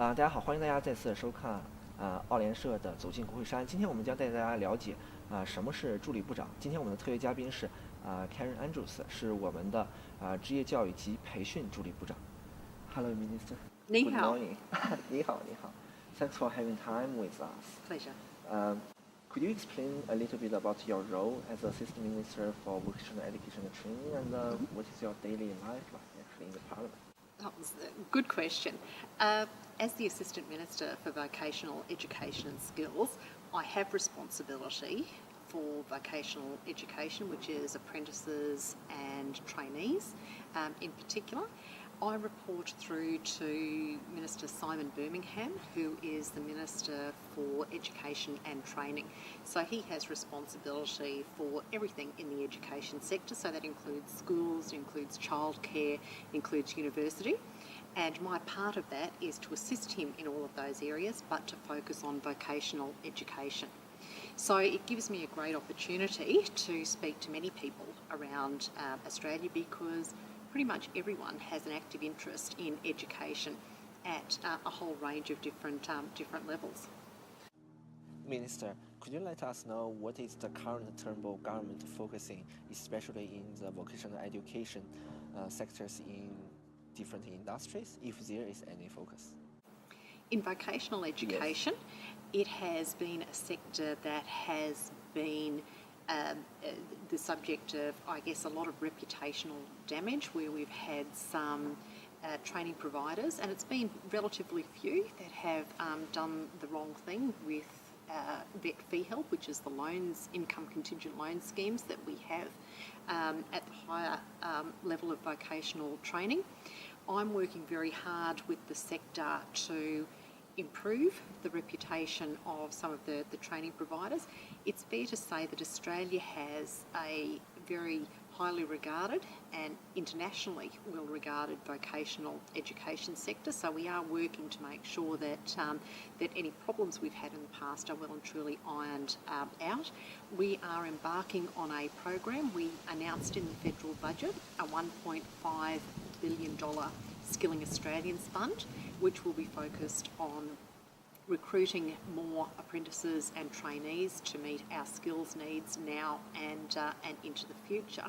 大家好，欢迎大家再次收看奥联社的走进国会山。今天我们将带大家了解什么是助理部长。今天我们的特约嘉宾是Karen Andrews，是我们的职业教育及培训助理部长。Hello, Minister. 你好。Good morning. 你好，你好。Thanks for having time with us. Pleasure. Could you explain a little bit about your role as Assistant Minister for Vocational Education and Training, and what is your daily life like actually in the Parliament? That was a good question. As the Assistant Minister for Vocational Education and Skills, I have responsibility for vocational education, which is apprentices and trainees in particular. I report through to Minister Simon Birmingham, who is the Minister for Education and Training. So he has responsibility for everything in the education sector. So that includes schools, includes childcare, includes university. And my part of that is to assist him in all of those areas, but to focus on vocational education. So it gives me a great opportunity to speak to many people around Australia, because pretty much everyone has an active interest in education at a whole range of different levels. Minister, could you let us know what is the current Turnbull government focusing, especially in the vocational education sectors in different industries, if there is any focus? In vocational education, yes, it has been a sector that has been the subject of, I guess, a lot of reputational damage, where we've had some training providers, and it's been relatively few that have done the wrong thing with vet fee help, which is the loans, income contingent loan schemes that we have at the higher level of vocational training. I'm working very hard with the sector to improve the reputation of some of the training providers. It's fair to say that Australia has a very highly regarded and internationally well regarded vocational education sector, so we are working to make sure that that any problems we've had in the past are well and truly ironed out. We are embarking on a program. We announced in the federal budget a $1.5 billion Skilling Australians Fund, which will be focused on recruiting more apprentices and trainees to meet our skills needs now and into the future.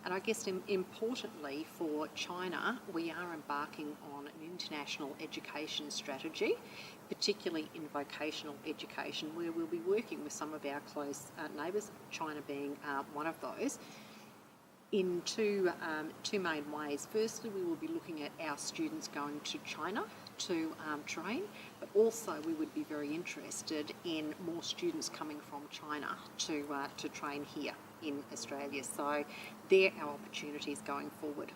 And I guess importantly for China, we are embarking on an international education strategy, particularly in vocational education, where we'll be working with some of our close neighbours, China being one of those, in two main ways. Firstly, we will be looking at our students going to China to train, but also we would be very interested in more students coming from China to train here in Australia. So they're our opportunities going forward.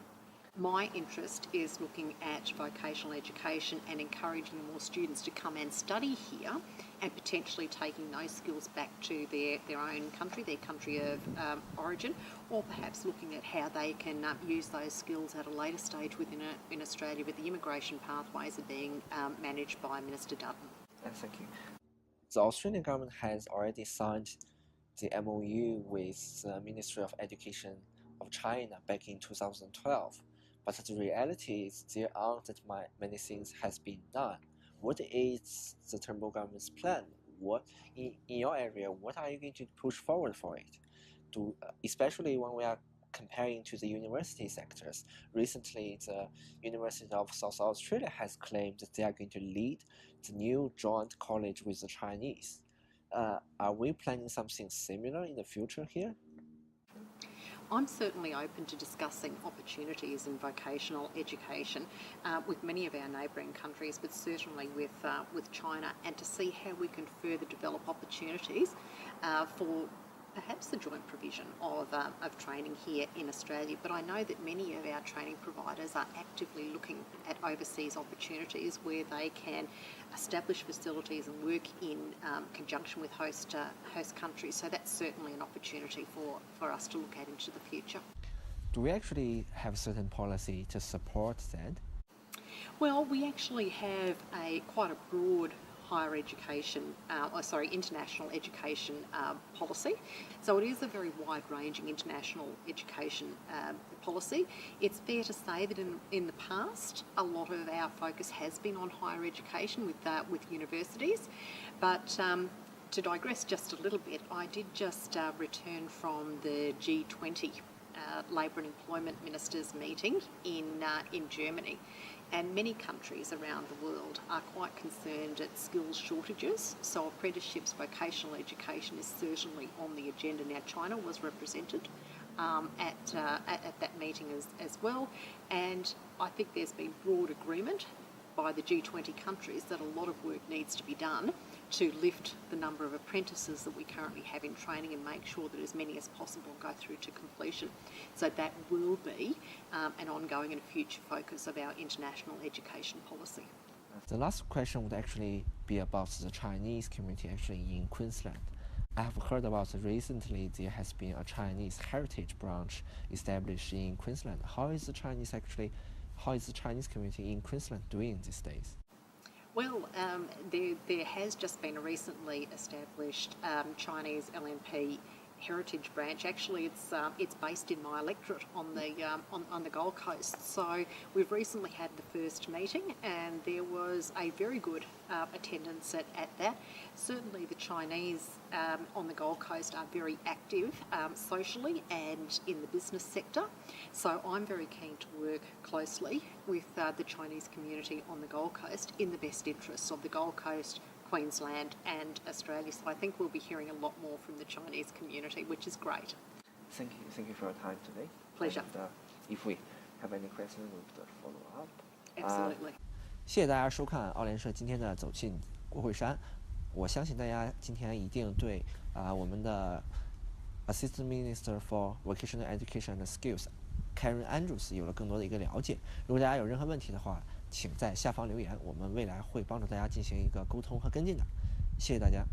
My interest is looking at vocational education and encouraging more students to come and study here, and potentially taking those skills back to their own country, their country of origin, or perhaps looking at how they can use those skills at a later stage in Australia, but the immigration pathways are being managed by Minister Dutton. Thank you. The Australian government has already signed the MOU with the Ministry of Education of China back in 2012. But the reality is there aren't that many things has been done. What is the Turnbull government's plan? What in your area? What are you going to push forward for it? Especially when we are comparing to the university sectors. Recently, the University of South Australia has claimed that they are going to lead the new joint college with the Chinese. Are we planning something similar in the future here? I'm certainly open to discussing opportunities in vocational education with many of our neighbouring countries, but certainly with China, and to see how we can further develop opportunities for perhaps the joint provision of training here in Australia. But I know that many of our training providers are actively looking at overseas opportunities where they can establish facilities and work in conjunction with host countries. So that's certainly an opportunity for us to look at into the future. Do we actually have certain policy to support that? Well, we actually have quite a broad higher education, international education policy. So it is a very wide-ranging international education policy. It's fair to say that in the past, a lot of our focus has been on higher education with universities, but to digress just a little bit, I did just return from the G20 Labour and Employment Ministers meeting in Germany, and many countries around the world are quite concerned at skills shortages. So apprenticeships, vocational education is certainly on the agenda. Now China was represented at that meeting as well, and I think there's been broad agreement by the G20 countries that a lot of work needs to be done to lift the number of apprentices that we currently have in training and make sure that as many as possible go through to completion. So that will be an ongoing and future focus of our international education policy. The last question would actually be about the Chinese community actually in Queensland. I have heard about recently there has been a Chinese heritage branch established in Queensland. How is the Chinese community in Queensland doing these days? Well, there has just been a recently established Chinese LNP heritage branch. Actually, it's based in my electorate on the Gold Coast. So we've recently had the first meeting, and there was a very good attendance at that. Certainly, the Chinese on the Gold Coast are very active socially and in the business sector. So I'm very keen to work closely with the Chinese community on the Gold Coast in the best interests of the Gold Coast, Queensland and Australia. So I think we'll be hearing a lot more from the Chinese community, which is great. Thank you for your time today. Pleasure. And, if we have any questions, we will follow up. Absolutely. 谢谢大家收看澳联社今天的走进国会山。我相信大家今天一定对我们的 Assistant Minister for Vocational Education and Skills Karen Andrews 有了更多的一个了解。如果大家有任何问题的话，请在下方留言，我们未来会帮助大家进行一个沟通和跟进的。谢谢大家。